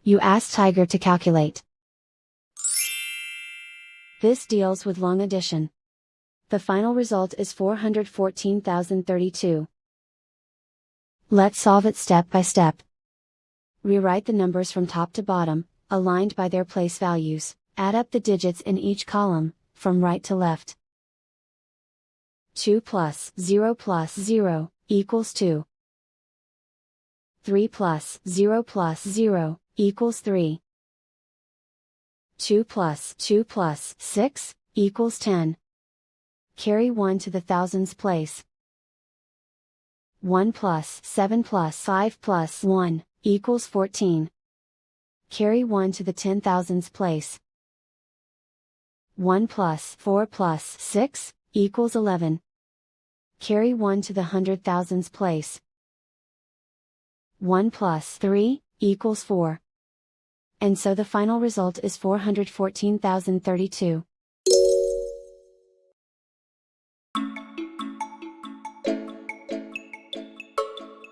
You ask Tiger to calculate. This deals with long addition. The final result is 414,032. Let's solve it step by step. Rewrite the numbers from top to bottom, aligned by their place values. Add up the digits in each column, from right to left. 2 plus 0 plus 0 equals 2. 3 plus 0 plus 0 equals 3. 2 plus 2 plus 6 equals 10. Carry 1 to the thousands place. 1 plus 7 plus 5 plus 1 equals 14. Carry 1 to the 10,000s place. 1 plus 4 plus 6 equals 11. Carry 1 to the 100,000s place. 1 plus 3 equals 4. And so the final result is 414,032.